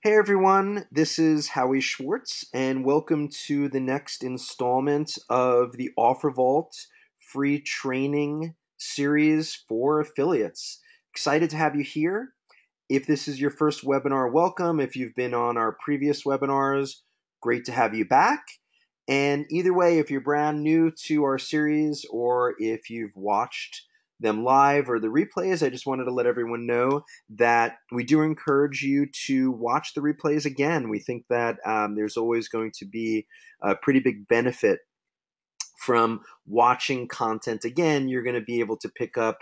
Hey everyone, this is Howie Schwartz, and welcome to the next installment of the OfferVault free training series for affiliates. Excited to have you here. If this is your first webinar, welcome. If you've been on our previous webinars, great to have you back. And either way, if you're brand new to our series or if you've watched them live or the replays, I just wanted to let everyone know that we do encourage you to watch the replays again. We think that there's always going to be a pretty big benefit from watching content again. You're going to be able to pick up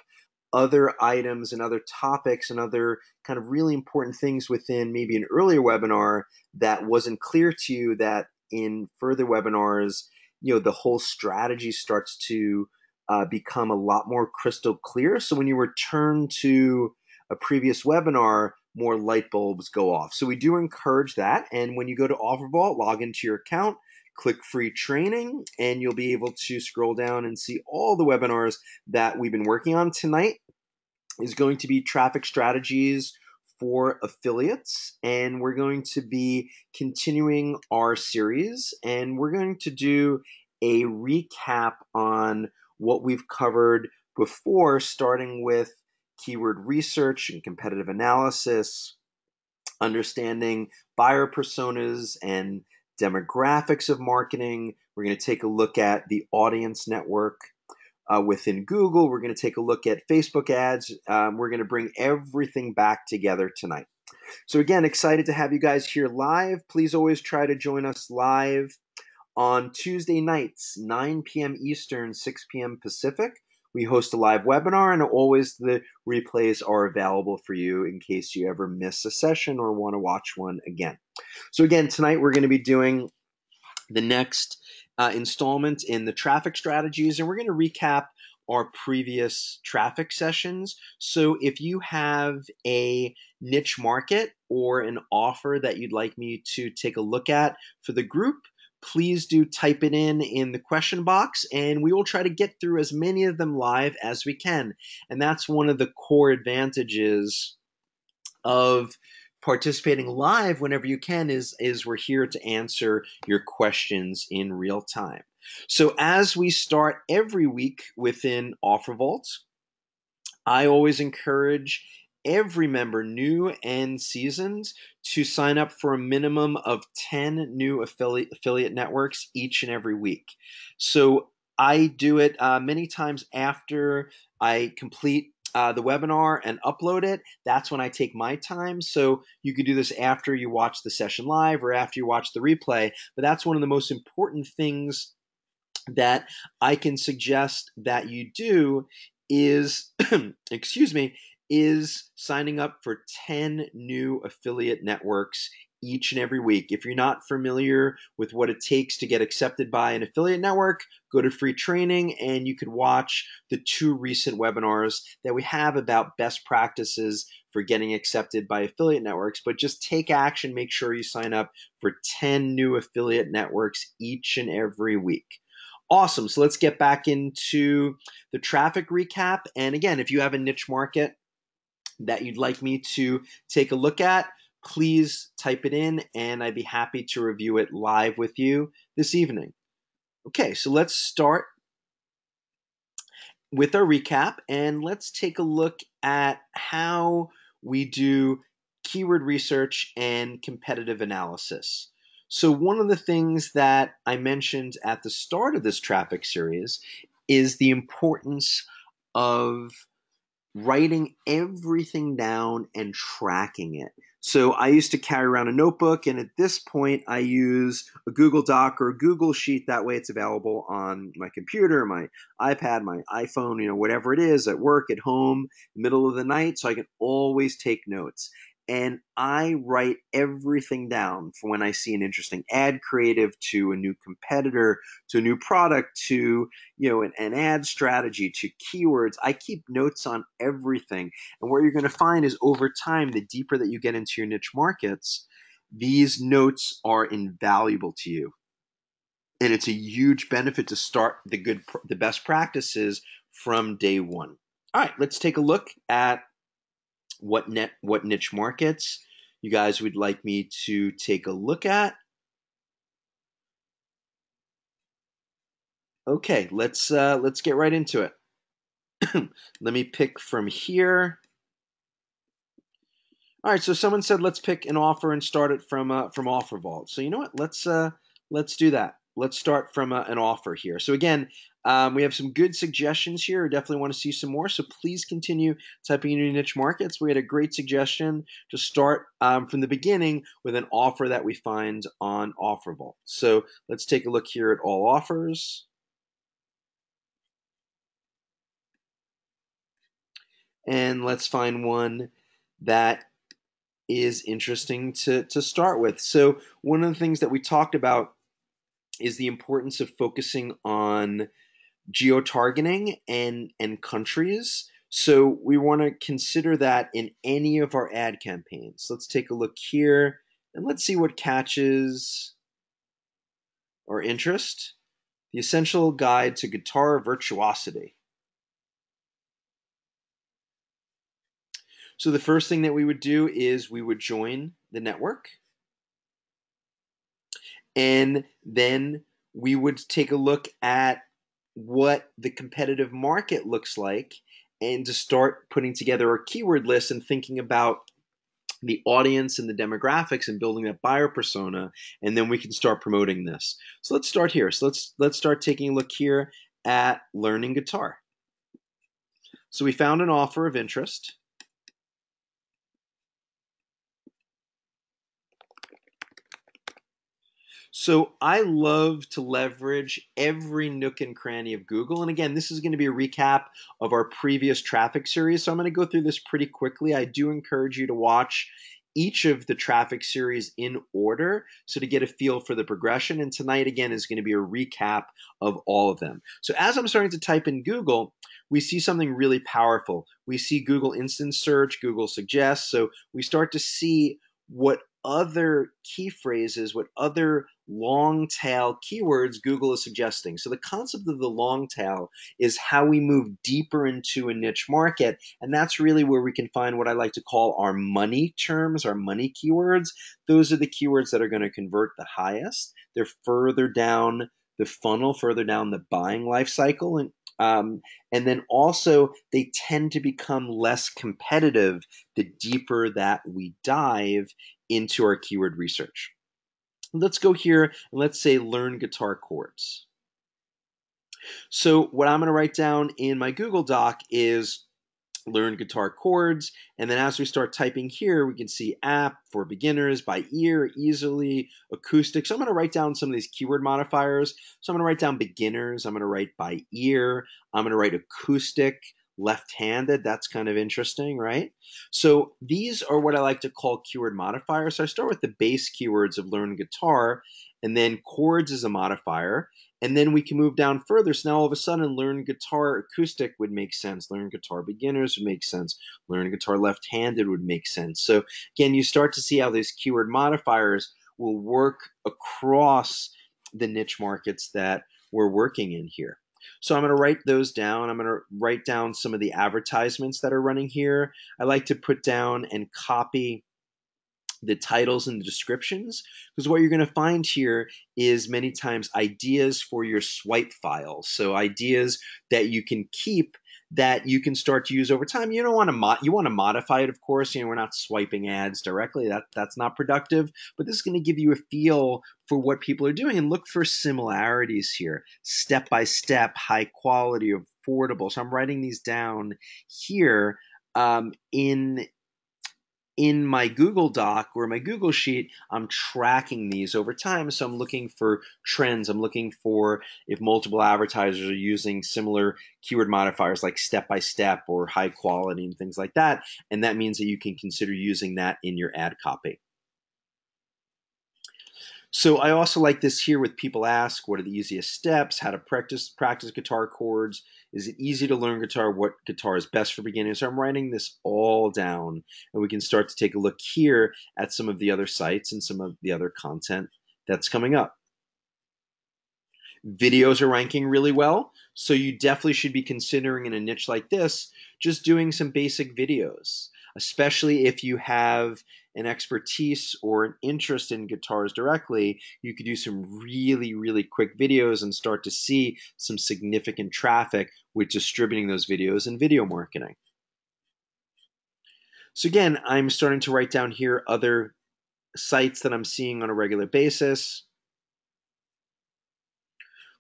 other items and other topics and other kind of really important things within maybe an earlier webinar that wasn't clear to you, that in further webinars, the whole strategy starts to become a lot more crystal clear. So when you return to a previous webinar, more light bulbs go off. So we do encourage that. And when you go to OfferVault, log into your account, click free training, and you'll be able to scroll down and see all the webinars that we've been working on. Tonight is going to be traffic strategies for affiliates, and we're going to be continuing our series, and we're going to do a recap on what we've covered before, starting with keyword research and competitive analysis, understanding buyer personas and demographics of marketing. We're going to take a look at the audience network within Google. We're going to take a look at Facebook ads. We're going to bring everything back together tonight. So again, excited to have you guys here live. Please always try to join us live on Tuesday nights, 9 p.m. Eastern, 6 p.m. Pacific. We host a live webinar, and always the replays are available for you in case you ever miss a session or want to watch one again. So again, tonight we're going to be doing the next installment in the traffic strategies, and we're going to recap our previous traffic sessions. So if you have a niche market or an offer that you'd like me to take a look at for the group, please do type it in the question box, and we will try to get through as many of them live as we can. And that's one of the core advantages of participating live whenever you can, is we're here to answer your questions in real time. So as we start every week within OfferVault, I always encourage every member, new and seasoned, to sign up for a minimum of 10 new affiliate networks each and every week. So I do it many times after I complete the webinar and upload it. That's when I take my time. So you could do this after you watch the session live or after you watch the replay. But that's one of the most important things that I can suggest that you do is, excuse me, is signing up for 10 new affiliate networks each and every week. If you're not familiar with what it takes to get accepted by an affiliate network, go to free training and you could watch the 2 recent webinars that we have about best practices for getting accepted by affiliate networks. But just take action, make sure you sign up for 10 new affiliate networks each and every week. Awesome. So let's get back into the traffic recap. And again, if you have a niche market that you'd like me to take a look at, please type it in and I'd be happy to review it live with you this evening. Okay, so let's start with our recap and let's take a look at how we do keyword research and competitive analysis. So one of the things that I mentioned at the start of this traffic series is the importance of writing everything down and tracking it. So I used to carry around a notebook, and at this point I use a Google Doc or a Google Sheet. That way it's available on my computer, my iPad, my iPhone, whatever it is, at work, at home, middle of the night, so I can always take notes. And I write everything down from when I see an interesting ad creative to a new competitor to a new product to an ad strategy to keywords. I keep notes on everything. And what you're going to find is over time, the deeper that you get into your niche markets, these notes are invaluable to you. And it's a huge benefit to start the best practices from day one. All right, let's take a look at what niche markets you guys would like me to take a look at. Okay, let's get right into it. Let me pick from here. All right, so someone said let's pick an offer and start it from OfferVault. So you know what? Let's do that. Let's start from an offer here. So again, we have some good suggestions here. I definitely want to see some more. So please continue typing in your niche markets. We had a great suggestion to start from the beginning with an offer that we find on OfferVault. So let's take a look here at all offers. And let's find one that is interesting to start with. So one of the things that we talked about is the importance of focusing on geo-targeting and countries. So we want to consider that in any of our ad campaigns. Let's take a look here and let's see what catches our interest. The Essential Guide to Guitar Virtuosity. So the first thing that we would do is we would join the network. And then we would take a look at what the competitive market looks like and to start putting together a keyword list and thinking about the audience and the demographics and building that buyer persona, and then we can start promoting this. So let's start here. So let's start taking a look here at learning guitar. So we found an offer of interest. So I love to leverage every nook and cranny of Google. And again, this is going to be a recap of our previous traffic series. So I'm going to go through this pretty quickly. I do encourage you to watch each of the traffic series in order so to get a feel for the progression. And tonight, again, is going to be a recap of all of them. So as I'm starting to type in Google, we see something really powerful. We see Google Instant Search, Google Suggests. So we start to see what other key phrases, what other long tail keywords Google is suggesting. So the concept of the long tail is how we move deeper into a niche market. And that's really where we can find what I like to call our money terms, our money keywords. Those are the keywords that are going to convert the highest. They're further down the funnel, further down the buying life cycle. And then also they tend to become less competitive the deeper that we dive into our keyword research. Let's go here and let's say learn guitar chords. So what I'm going to write down in my Google Doc is learn guitar chords. And then as we start typing here, we can see app for beginners, by ear, easily, acoustic. So I'm going to write down some of these keyword modifiers. So I'm going to write down beginners. I'm going to write by ear. I'm going to write acoustic, left-handed. That's kind of interesting, right? So these are what I like to call keyword modifiers. So I start with the base keywords of learn guitar, and then chords is a modifier. And then we can move down further. So now all of a sudden, learn guitar acoustic would make sense. Learn guitar beginners would make sense. Learn guitar left-handed would make sense. So again, you start to see how these keyword modifiers will work across the niche markets that we're working in here. So I'm going to write those down. I'm going to write down some of the advertisements that are running here. I like to put down and copy the titles and the descriptions, because what you're going to find here is many times ideas for your swipe files. So ideas that you can keep that you can start to use over time. You don't want to you want to modify it, of course. We're not swiping ads directly. That's not productive. But this is going to give you a feel for what people are doing and look for similarities here. Step by step, high quality, affordable. So I'm writing these down here in my Google Doc or my Google Sheet. I'm tracking these over time. So I'm looking for trends. I'm looking for if multiple advertisers are using similar keyword modifiers like step by step or high quality and things like that. And that means that you can consider using that in your ad copy. So I also like this here with people ask, what are the easiest steps? How to practice guitar chords? Is it easy to learn guitar? What guitar is best for beginners? So I'm writing this all down, and we can start to take a look here at some of the other sites and some of the other content that's coming up. Videos are ranking really well, so you definitely should be considering in a niche like this, just doing some basic videos. especially if you have an expertise or an interest in guitars directly. You could do some really, really quick videos and start to see some significant traffic with distributing those videos and video marketing. So again, I'm starting to write down here other sites that I'm seeing on a regular basis.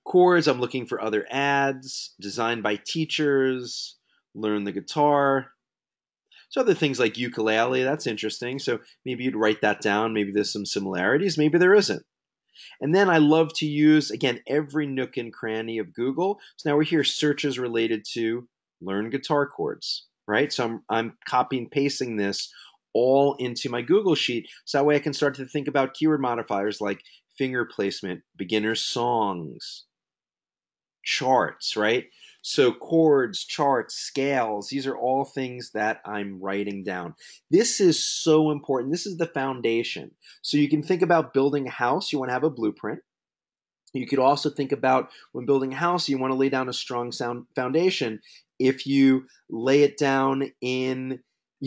Chords, I'm looking for other ads, designed by teachers, learn the guitar. So other things like ukulele, that's interesting. So maybe you'd write that down. Maybe there's some similarities, maybe there isn't. And then I love to use, again, every nook and cranny of Google. So now we're here, searches related to learn guitar chords, right? So I'm copying and pasting this all into my Google sheet. So that way I can start to think about keyword modifiers like finger placement, beginner songs, charts, right? So chords, charts, scales, these are all things that I'm writing down. This is so important. This is the foundation. So you can think about building a house, you want to have a blueprint. You could also think about when building a house, you want to lay down a strong sound foundation. If you lay it down in,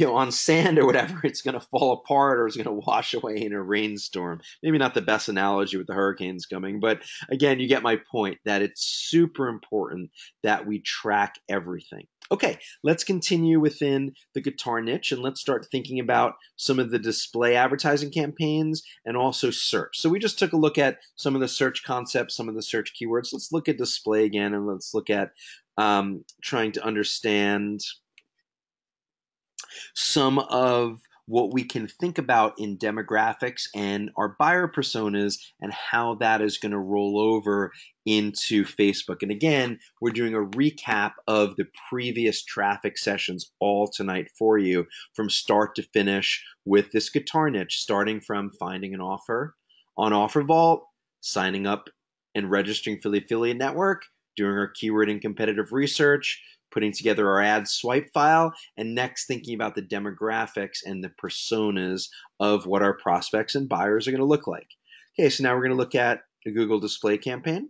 on sand or whatever, it's going to fall apart or it's going to wash away in a rainstorm. Maybe not the best analogy with the hurricanes coming, but again, you get my point that it's super important that we track everything. Okay, let's continue within the guitar niche and let's start thinking about some of the display advertising campaigns and also search. So we just took a look at some of the search concepts, some of the search keywords. Let's look at display again and let's look at trying to understand some of what we can think about in demographics and our buyer personas and how that is going to roll over into Facebook. And again, we're doing a recap of the previous traffic sessions all tonight for you from start to finish with this guitar niche, starting from finding an offer on OfferVault, signing up and registering for the affiliate network, doing our keyword and competitive research, putting together our ad swipe file, and next thinking about the demographics and the personas of what our prospects and buyers are going to look like. Okay, so now we're going to look at the Google display campaign.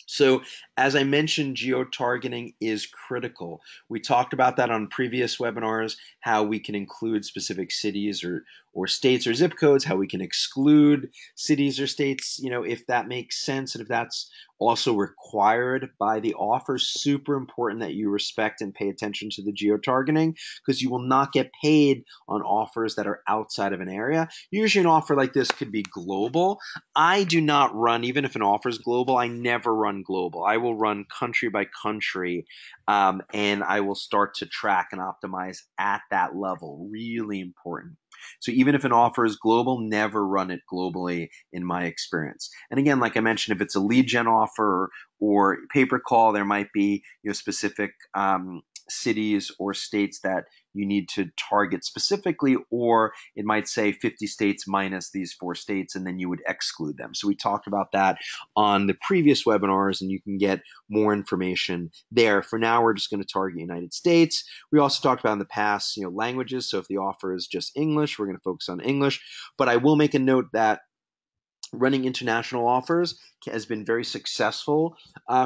So as I mentioned, geo-targeting is critical. We talked about that on previous webinars, how we can include specific cities or states or zip codes, how we can exclude cities or states, if that makes sense and if that's also required by the offer. Super important that you respect and pay attention to the geo-targeting because you will not get paid on offers that are outside of an area. Usually an offer like this could be global. I do not run, even if an offer is global, I never run global. I will run country by country, and I will start to track and optimize at that level. Really important. So even if an offer is global, never run it globally in my experience. And again, like I mentioned, if it's a lead gen offer or pay-per-call, there might be specific cities or states that you need to target specifically, or it might say 50 states minus these 4 states, and then you would exclude them. So we talked about that on the previous webinars, and you can get more information there. For now, we're just going to target United States. We also talked about in the past, languages. So if the offer is just English, we're going to focus on English. But I will make a note that running international offers has been very successful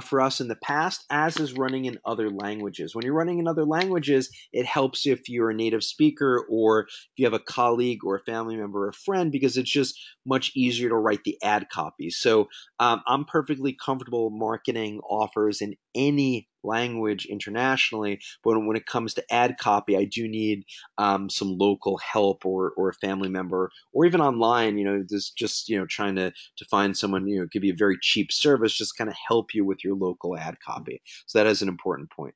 for us in the past, as is running in other languages. When you're running in other languages, it helps if you're a native speaker or if you have a colleague or a family member or a friend, because it's just much easier to write the ad copy. So I'm perfectly comfortable marketing offers in any language internationally, but when it comes to ad copy, I do need some local help or a family member, or even online, just trying to find someone, it could be a very cheap service, just kind of help you with your local ad copy. So that is an important point.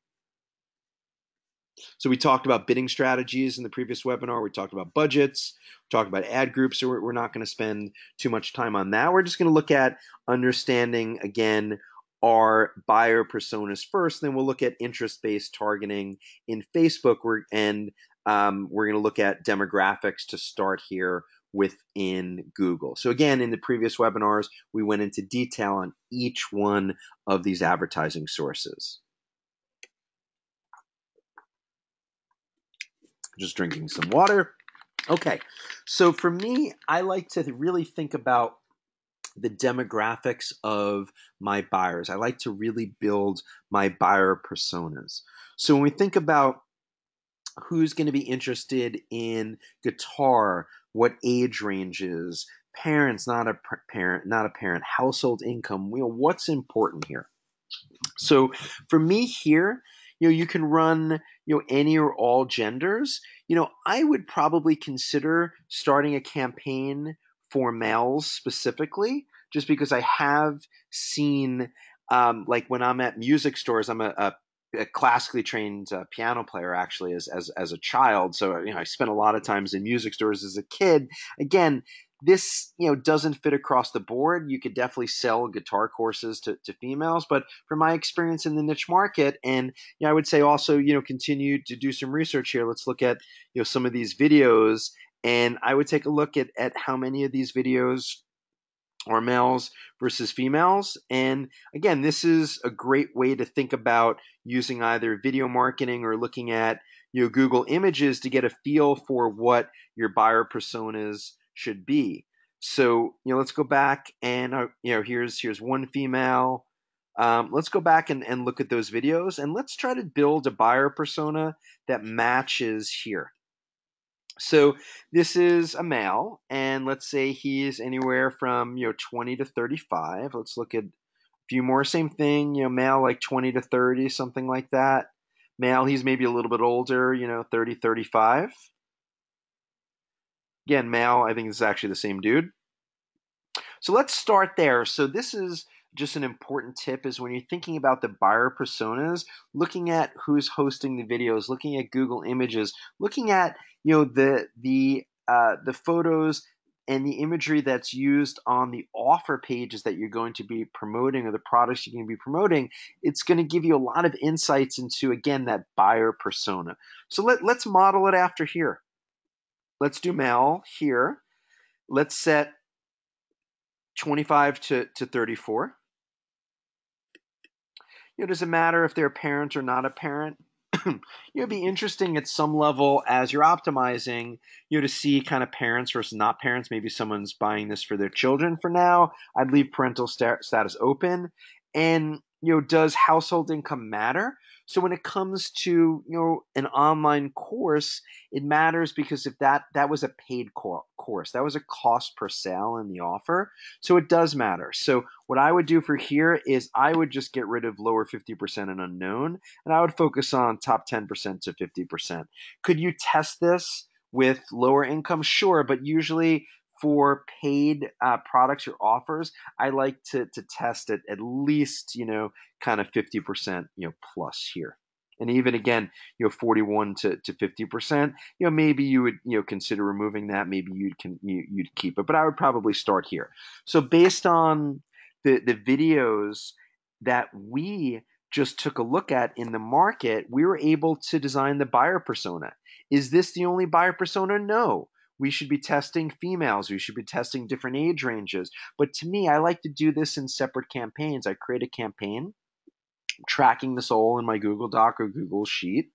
So we talked about bidding strategies in the previous webinar. We talked about budgets, we talked about ad groups. So we're not going to spend too much time on that. We're just going to look at understanding, again, our buyer personas first. Then we'll look at interest-based targeting in Facebook. We're going to look at demographics to start here within Google. So again, in the previous webinars, we went into detail on each one of these advertising sources. Just drinking some water. Okay, so for me, I like to really think about the demographics of my buyers. I like to really build my buyer personas. So when we think about who's going to be interested in guitar, what age ranges, parents, not a parent, household income, what's important here. So for me here, you can run, any or all genders. I would probably consider starting a campaign for males specifically, just because I have seen, like when I'm at music stores, I'm a classically trained piano player actually as a child. So, I spent a lot of times in music stores as a kid. Again, this doesn't fit across the board. You could definitely sell guitar courses to females, but from my experience in the niche market, and I would say also continue to do some research here. Let's look at some of these videos, and I would take a look at how many of these videos are males versus females. And again, this is a great way to think about using either video marketing or looking at Google Images to get a feel for what your buyer personas should be. So let's go back and here's one female. Let's go back and look at those videos, and let's try to build a buyer persona that matches here. So this is a male, and let's say he's anywhere from 20 to 35. Let's look at a few more. Same thing, male like 20 to 30, something like that. Male, he's maybe a little bit older, 30, 35. Again, male, I think this is actually the same dude. So let's start there. So this is just an important tip is when you're thinking about the buyer personas, looking at who's hosting the videos, looking at Google Images, looking at the photos and the imagery that's used on the offer pages that you're going to be promoting or the products you're going to be promoting. It's going to give you a lot of insights into, again, that buyer persona. So let's model it after here. Let's do male here. Let's set 25 to 34. Does it matter if they're a parent or not a parent? It'd be interesting at some level as you're optimizing, to see kind of parents versus not parents. Maybe someone's buying this for their children for now. I'd leave parental status open. And, does household income matter? So when it comes to, an online course, it matters because if that was a paid course, that was a cost per sale in the offer. So it does matter. So what I would do for here is I would just get rid of lower 50% and unknown, and I would focus on top 10% to 50%. Could you test this with lower income? Sure, but usually for paid products or offers, I like to test it at least, kind of 50%, plus here. And even again, 41 to 50%, maybe you would, consider removing that. Maybe you'd keep it, but I would probably start here. So based on the videos that we just took a look at in the market, we were able to design the buyer persona. Is this the only buyer persona? No. We should be testing females. We should be testing different age ranges. But to me, I like to do this in separate campaigns. I create a campaign, tracking this all in my Google Doc or Google Sheet,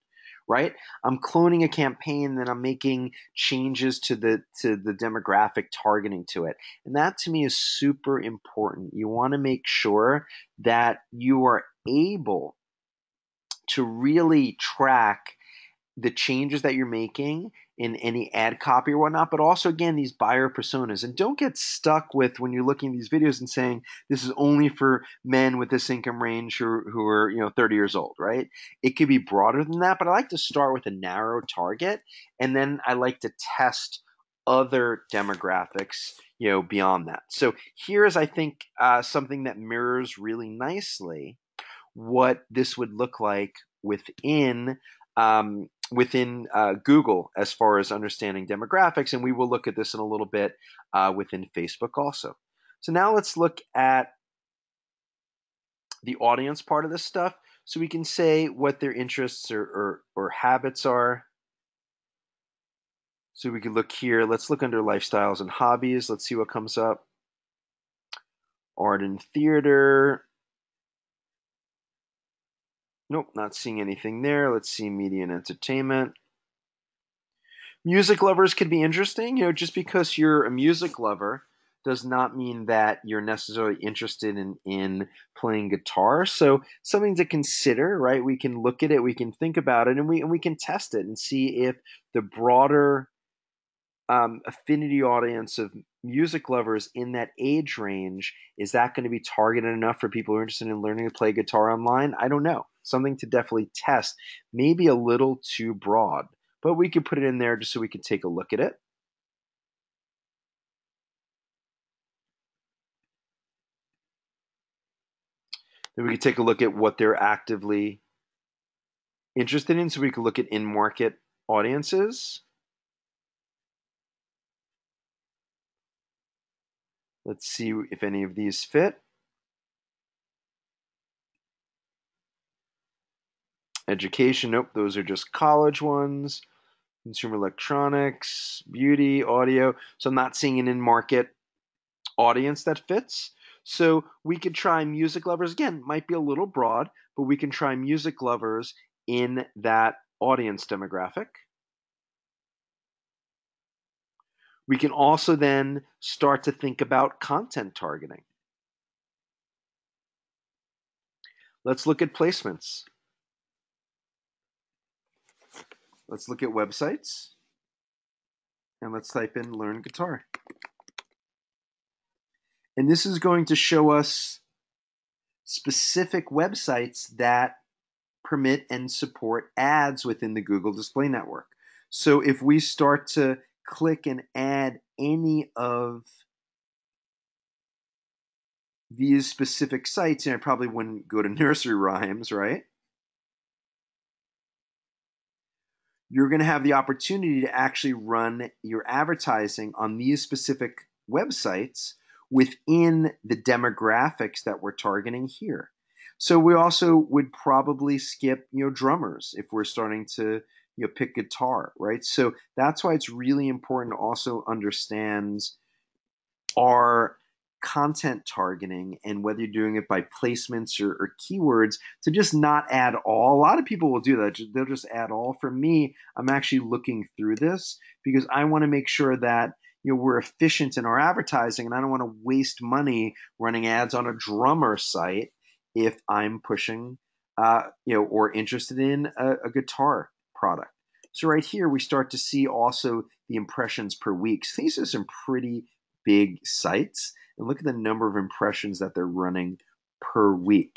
right? I'm cloning a campaign, then I'm making changes to the demographic targeting to it. And that to me is super important. You want to make sure that you are able to really track the changes that you're making in any ad copy or whatnot, but also, again, these buyer personas. And don't get stuck with when you're looking at these videos and saying this is only for men with this income range who are 30 years old, right? It could be broader than that, but I like to start with a narrow target, and then I like to test other demographics beyond that. So here is, I think, something that mirrors really nicely what this would look like within Google as far as understanding demographics, and we will look at this in a little bit within Facebook also. So now let's look at the audience part of this stuff, so we can say what their interests or habits are. So we can look here. Let's look under lifestyles and hobbies. Let's see what comes up. Art and theater. Nope, not seeing anything there. Let's see media and entertainment. Music lovers could be interesting, just because you're a music lover does not mean that you're necessarily interested in playing guitar. So something to consider, right? We can look at it, we can think about it, and we can test it and see if the broader affinity audience of music lovers in that age range, is that going to be targeted enough for people who are interested in learning to play guitar online? I don't know. Something to definitely test. Maybe a little too broad, but we could put it in there just so we could take a look at it. Then we could take a look at what they're actively interested in, so we could look at in-market audiences. Let's see if any of these fit. Education, nope, those are just college ones. Consumer electronics, beauty, audio. So I'm not seeing an in-market audience that fits. So we could try music lovers. Again, might be a little broad, but we can try music lovers in that audience demographic. We can also then start to think about content targeting. Let's look at placements. Let's look at websites, and let's type in learn guitar. And this is going to show us specific websites that permit and support ads within the Google Display Network. So if we start to click and add any of these specific sites, and I probably wouldn't go to nursery rhymes, right? You're going to have the opportunity to actually run your advertising on these specific websites within the demographics that we're targeting here. So we also would probably skip, drummers if we're starting to, pick guitar, right? So that's why it's really important to also understand our content targeting and whether you're doing it by placements or keywords, to just not add all. A lot of people will do that. They'll just add all. For me, I'm actually looking through this because I want to make sure that we're efficient in our advertising, and I don't want to waste money running ads on a drummer site if I'm pushing or interested in a guitar product. So right here, we start to see also the impressions per week. So these are some pretty big sites, and look at the number of impressions that they're running per week.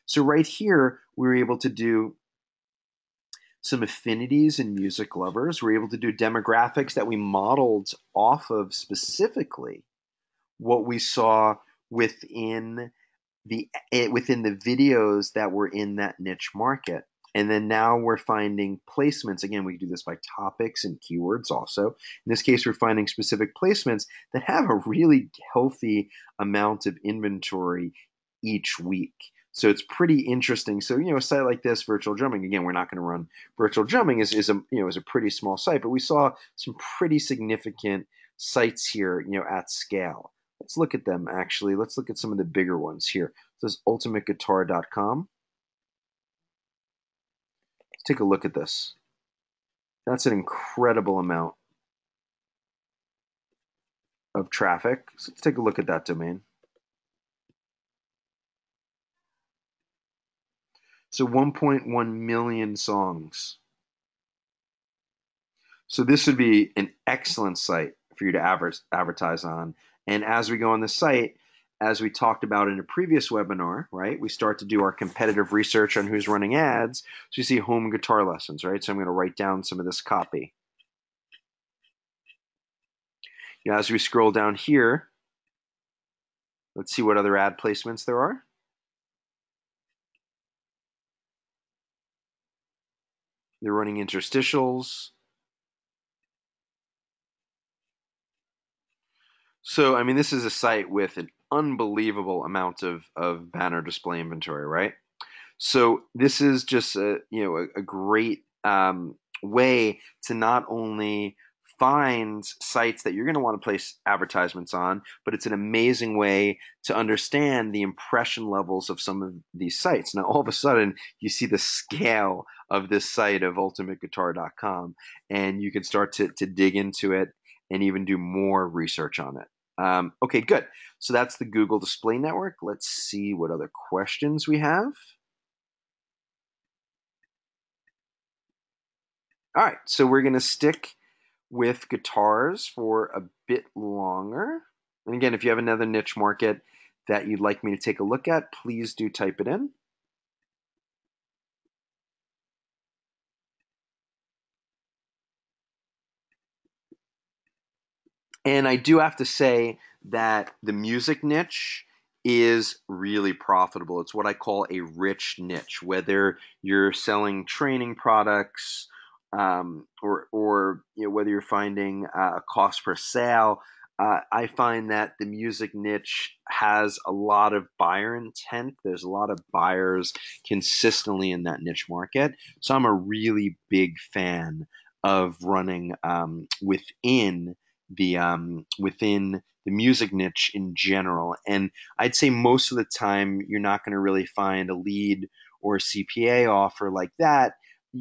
So right here, we were able to do some affinities in music lovers. We're able to do demographics that we modeled off of specifically what we saw within the videos that were in that niche market. And then now we're finding placements. Again, we can do this by topics and keywords also. In this case, we're finding specific placements that have a really healthy amount of inventory each week. So it's pretty interesting. So, a site like this, virtual drumming, again, we're not going to run virtual drumming is a pretty small site, but we saw some pretty significant sites here, at scale. Let's look at them, actually. Let's look at some of the bigger ones here. This is ultimateguitar.com. Let's take a look at this. That's an incredible amount of traffic. So let's take a look at that domain. So 1.1 million songs. So this would be an excellent site for you to advertise on. And as we go on the site, as we talked about in a previous webinar, right, we start to do our competitive research on who's running ads. So you see home guitar lessons, right? So I'm going to write down some of this copy. As we scroll down here, let's see what other ad placements there are. They're running interstitials. So, I mean, this is a site with an unbelievable amount of banner display inventory, right? So this is just a great way to not only find sites that you're going to want to place advertisements on, but it's an amazing way to understand the impression levels of some of these sites. Now, all of a sudden, you see the scale of this site of ultimateguitar.com, and you can start to dig into it and even do more research on it. Okay, good. So that's the Google Display Network. Let's see what other questions we have. All right, so we're going to stick with guitars for a bit longer. And again, if you have another niche market that you'd like me to take a look at, please do type it in. And I do have to say that the music niche is really profitable. It's what I call a rich niche, whether you're selling training products, or whether you're finding a cost per sale. I find that the music niche has a lot of buyer intent. There's a lot of buyers consistently in that niche market. So I'm a really big fan of running within the music niche in general. And I'd say most of the time you're not going to really find a lead or a CPA offer like that,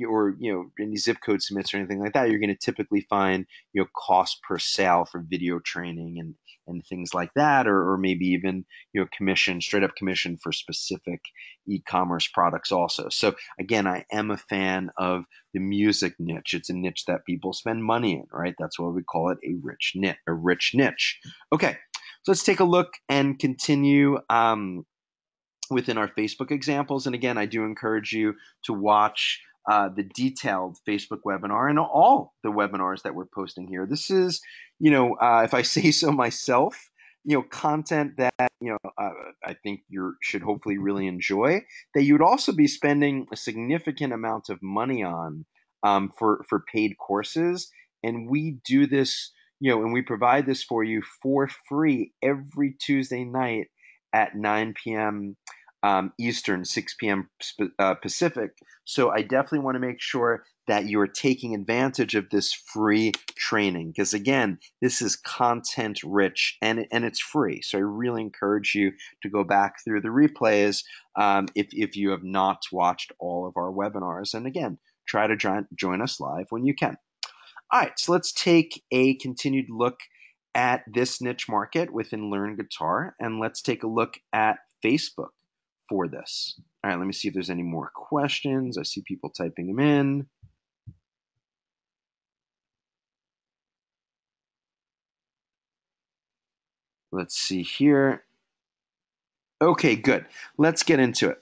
or any zip code submits or anything like that. You're going to typically find cost per sale for video training and things like that, or maybe even commission, straight up commission for specific e-commerce products also. So again, I am a fan of the music niche. It's a niche that people spend money in, right? That's why we call it a rich niche. Okay, so let's take a look and continue within our Facebook examples. And again, I do encourage you to watch the detailed Facebook webinar and all the webinars that we're posting here. This is, if I say so myself, content that, I think you should hopefully really enjoy, that you would also be spending a significant amount of money on for paid courses. And we do this, and we provide this for you for free every Tuesday night at 9 p.m. Eastern, 6 p.m. Pacific. So I definitely want to make sure that you're taking advantage of this free training, because again, this is content rich and it's free. So I really encourage you to go back through the replays if you have not watched all of our webinars. And again, try to join us live when you can. All right, so let's take a continued look at this niche market within Learn Guitar, and let's take a look at Facebook for this. All right, let me see if there's any more questions. I see people typing them in. Let's see here. Okay, good. Let's get into it.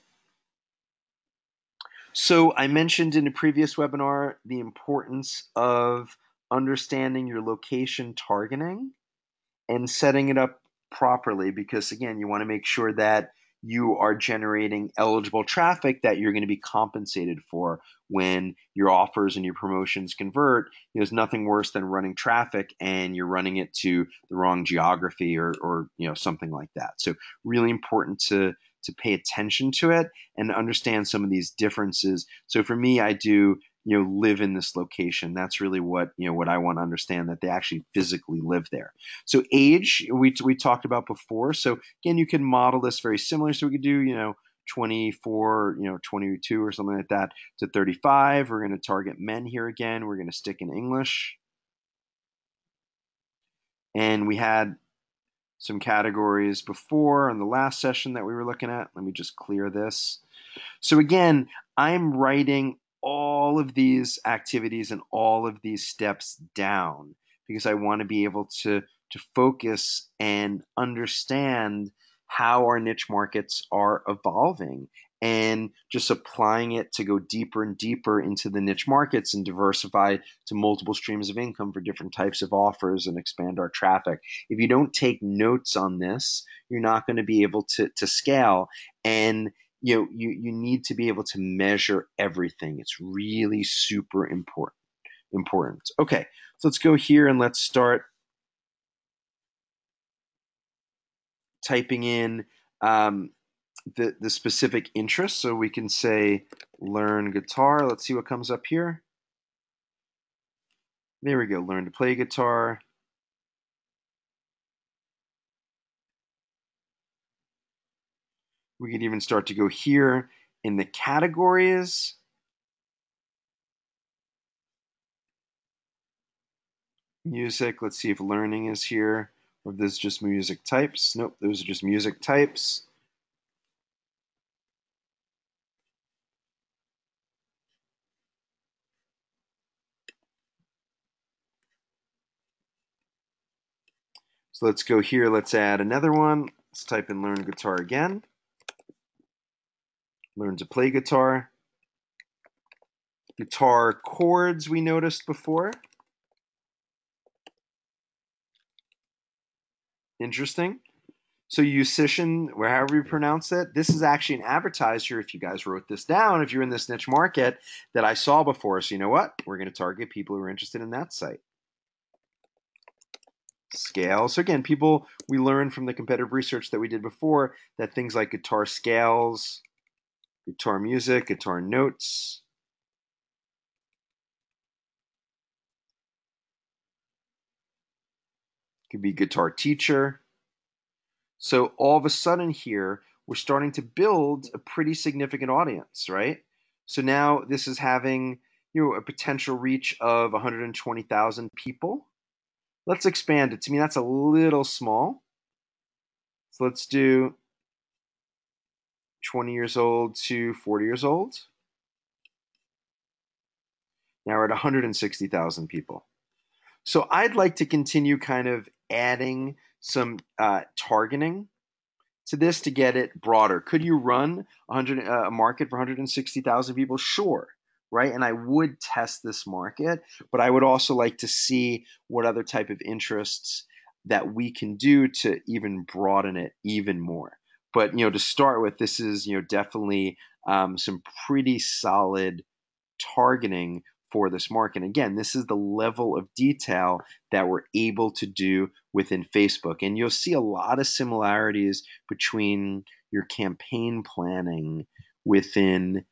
So I mentioned in a previous webinar the importance of understanding your location targeting and setting it up properly, because again, you want to make sure that you are generating eligible traffic that you're going to be compensated for when your offers and your promotions convert. There's nothing worse than running traffic and you're running it to the wrong geography or something like that. So really important to pay attention to it and understand some of these differences. So for me, I do live in this location. That's really what I want to understand, that they actually physically live there. So age, we talked about before. So again, you can model this very similar. So we could do 24, 22 or something like that to 35. We're going to target men here again. We're going to stick in English. And we had some categories before in the last session that we were looking at. Let me just clear this. So again, I'm writing all of these activities and all of these steps down because I want to be able to focus and understand how our niche markets are evolving, and just applying it to go deeper and deeper into the niche markets and diversify to multiple streams of income for different types of offers and expand our traffic. If you don't take notes on this, you're not going to be able to scale. And you need to be able to measure everything. It's really super important. Okay, so let's go here and let's start typing in the specific interest. So we can say learn guitar. Let's see what comes up here. There we go. Learn to play guitar. We could even start to go here in the categories. Music. Let's see if learning is here. Or if this is just music types. Nope, those are just music types. So let's go here. Let's add another one. Let's type in learn guitar again. Learn to play guitar. Guitar chords we noticed before. Interesting. So musician, however you pronounce it, this is actually an advertiser, if you guys wrote this down, if you're in this niche market, that I saw before. So you know what? We're going to target people who are interested in that site. Scale. So again, people, we learned from the competitive research that we did before that things like guitar scales, guitar music, guitar notes, could be guitar teacher. So all of a sudden here, we're starting to build a pretty significant audience, right? So now this is having, a potential reach of 120,000 people. Let's expand it. To me, that's a little small. So let's do 20 years old to 40 years old. Now we're at 160,000 people. So I'd like to continue kind of adding some targeting to this to get it broader. Could you run a market for 160,000 people? Sure, right? And I would test this market, but I would also like to see what other type of interests that we can do to even broaden it even more. But to start with, this is definitely some pretty solid targeting for this market. And again, this is the level of detail that we're able to do within Facebook. And you'll see a lot of similarities between your campaign planning within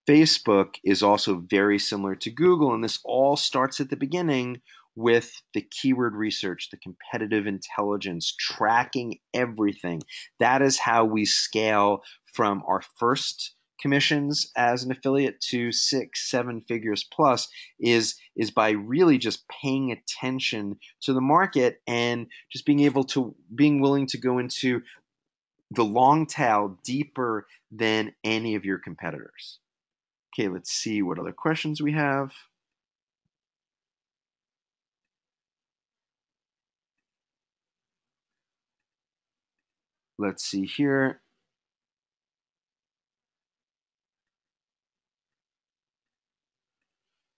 Facebook is also very similar to Google. And this all starts at the beginning with the keyword research, the competitive intelligence, tracking everything. That is how we scale from our first commissions as an affiliate to 6-7 figures plus is by really just paying attention to the market and just being willing to go into the long tail deeper than any of your competitors. Okay, let's see what other questions we have. Let's see here.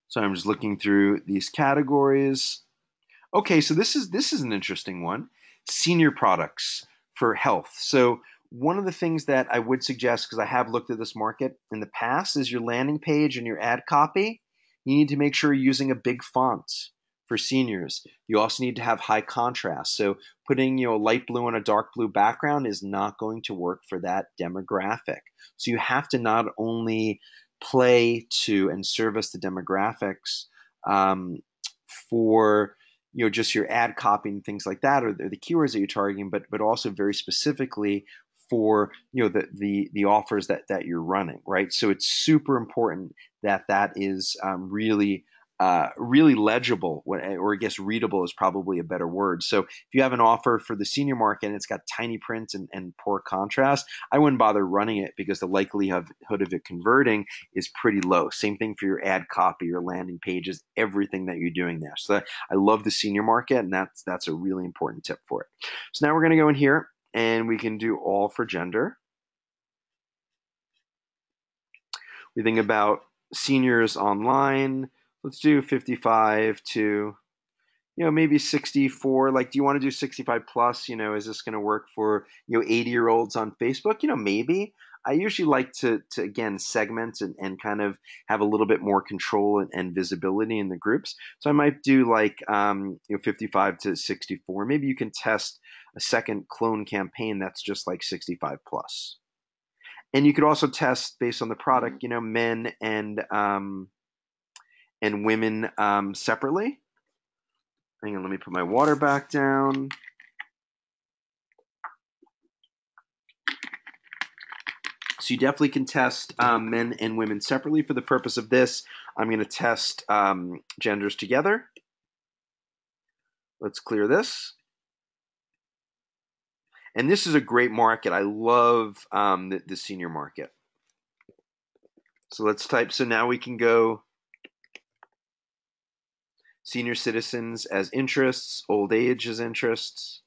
So I'm just looking through these categories. Okay, so this is an interesting one. Senior products for health. So one of the things that I would suggest, because I have looked at this market in the past, is your landing page and your ad copy. You need to make sure you're using a big font for seniors. You also need to have high contrast. So putting a light blue on a dark blue background is not going to work for that demographic. So you have to not only play to and service the demographics for just your ad copy and things like that, or the keywords that you're targeting, but also very specifically for the offers that you're running, right? So it's super important that is really legible, or I guess readable is probably a better word. So if you have an offer for the senior market and it's got tiny print and poor contrast, I wouldn't bother running it because the likelihood of it converting is pretty low. Same thing for your ad copy, your landing pages, everything that you're doing there. So I love the senior market, and that's a really important tip for it. So now we're going to go in here and we can do all for gender. We think about seniors online. Let's do 55 to maybe 64. Like, do you want to do 65 plus? Is this going to work for 80-year-olds on Facebook? Maybe. I usually like to again segment and kind of have a little bit more control and visibility in the groups. So I might do like 55 to 64. Maybe you can test a second clone campaign that's just like 65 plus. And you could also test based on the product, men and women separately. Hang on, let me put my water back down. So you definitely can test men and women separately. For the purpose of this, I'm going to test genders together. Let's clear this. And this is a great market. I love the senior market. So let's type. So now we can go senior citizens as interests, old age as interests.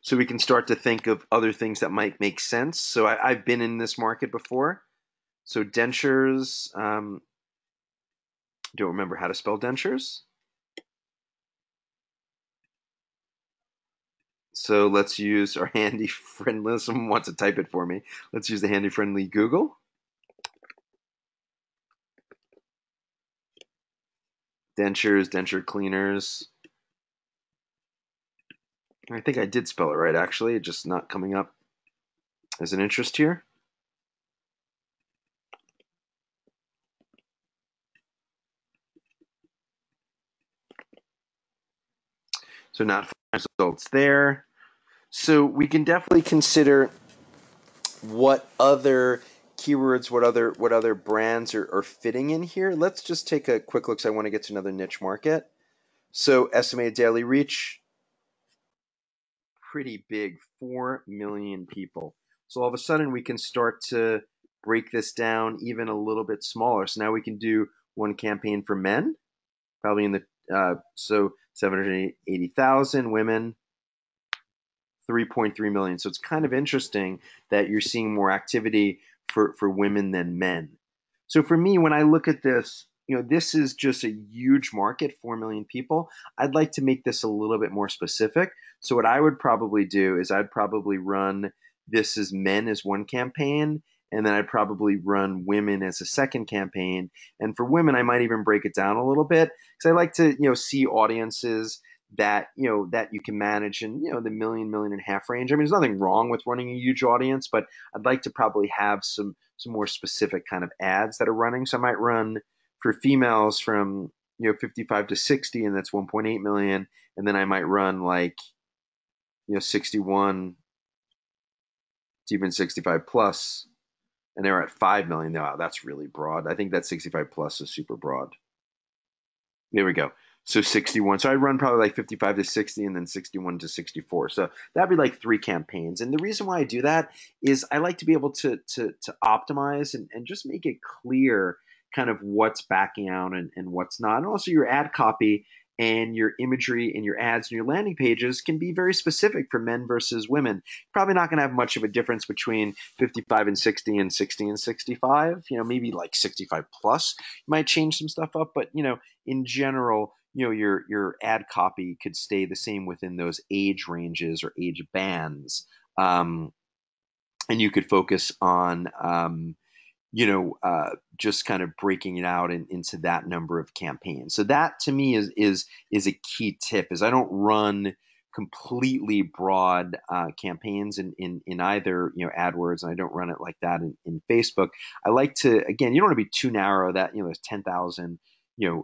So we can start to think of other things that might make sense. So I've been in this market before. So dentures, don't remember how to spell dentures. So let's use our handy friendly, someone wants to type it for me. Let's use the handy friendly Google. Dentures, denture cleaners. I think I did spell it right, actually. It's just not coming up as an interest here. So not results there. So we can definitely consider what other keywords, what other brands are fitting in here. Let's just take a quick look because I want to get to another niche market. So estimated daily reach, pretty big, 4 million people. So all of a sudden we can start to break this down even a little bit smaller. So now we can do one campaign for men, probably in the, so 780,000 women, 3.3 million. So it's kind of interesting that you're seeing more activity for women than men. So for me, when I look at this, this is just a huge market, 4 million people. I'd like to make this a little bit more specific. So what I would probably do is I'd probably run this as men as one campaign, and then I'd probably run women as a second campaign. And for women, I might even break it down a little bit because I like to, see audiences that that you can manage in the million and a half range. I mean, there's nothing wrong with running a huge audience, but I'd like to probably have some more specific kind of ads that are running. So I might run for females from 55 to 60, and that's 1.8 million, and then I might run like 61 to even 65 plus, and they're at 5 million. Wow, that's really broad. I think that 65 plus is super broad. There we go. So 61. So I run probably like 55 to 60 and then 61 to 64. So that'd be like 3 campaigns. And the reason why I do that is I like to be able to optimize and just make it clear kind of what's backing out and what's not. And also your ad copy and your imagery and your ads and your landing pages can be very specific for men versus women. Probably not going to have much of a difference between 55 and 60 and 60 and 65. Maybe like 65 plus. You might change some stuff up, but in general, your ad copy could stay the same within those age ranges or age bands, and you could focus on just kind of breaking it out into that number of campaigns. So that to me is a key tip. Is I don't run completely broad campaigns in either AdWords, and I don't run it like that in Facebook. I like to, again, you don't want to be too narrow that there's 10,000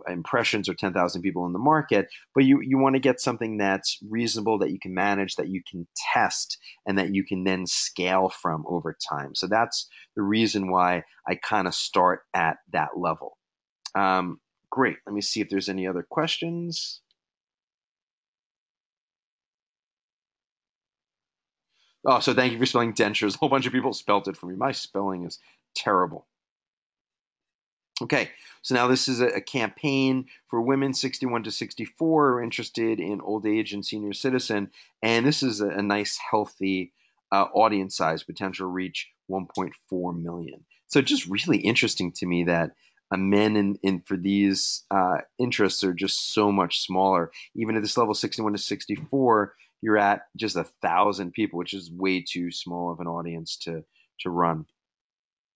impressions or 10,000 people in the market, but you want to get something that's reasonable, that you can manage, that you can test, and that you can then scale from over time. So that's the reason why I kind of start at that level. Great. Let me see if there's any other questions. Oh, so thank you for spelling dentures. A whole bunch of people spelled it for me. My spelling is terrible. Okay, so now this is a campaign for women 61 to 64 who are interested in old age and senior citizen. And this is a nice, healthy audience size, potential reach 1.4 million. So just really interesting to me that men in for these interests are just so much smaller. Even at this level, 61 to 64, you're at just 1,000 people, which is way too small of an audience to run.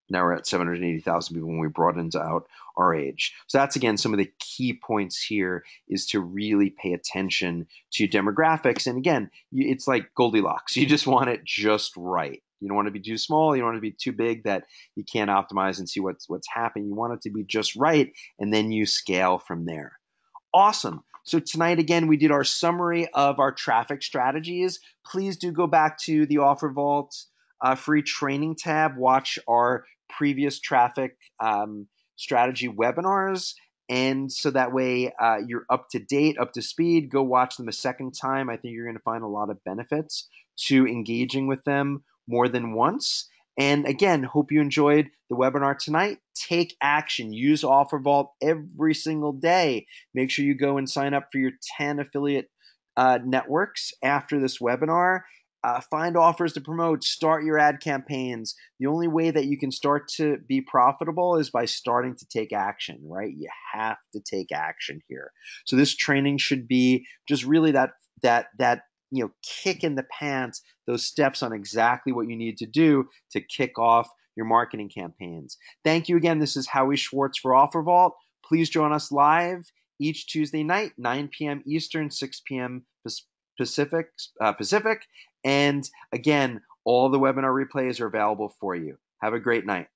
Now we're at 780,000 people when we broadened out our age. So that's, again, some of the key points here is to really pay attention to demographics. And again, it's like Goldilocks. You just want it just right. You don't want to be too small. You don't want to be too big that you can't optimize and see what's happening. You want it to be just right, and then you scale from there. Awesome. So tonight, again, we did our summary of our traffic strategies. Please do go back to the OfferVault free training tab. Watch our previous traffic strategy webinars, And so that way you're up to date, up to speed. Go watch them a second time. I think you're going to find a lot of benefits to engaging with them more than once. And again, hope you enjoyed the webinar tonight. Take action. Use OfferVault every single day. Make sure you go and sign up for your 10 affiliate networks after this webinar. Find offers to promote. Start your ad campaigns. The only way that you can start to be profitable is by starting to take action, right? You have to take action here. So this training should be just really that kick in the pants, those steps on exactly what you need to do to kick off your marketing campaigns. Thank you again. This is Howie Schwartz for OfferVault. Please join us live each Tuesday night, 9 p.m. Eastern, 6 p.m. Pacific. And again, all the webinar replays are available for you. Have a great night.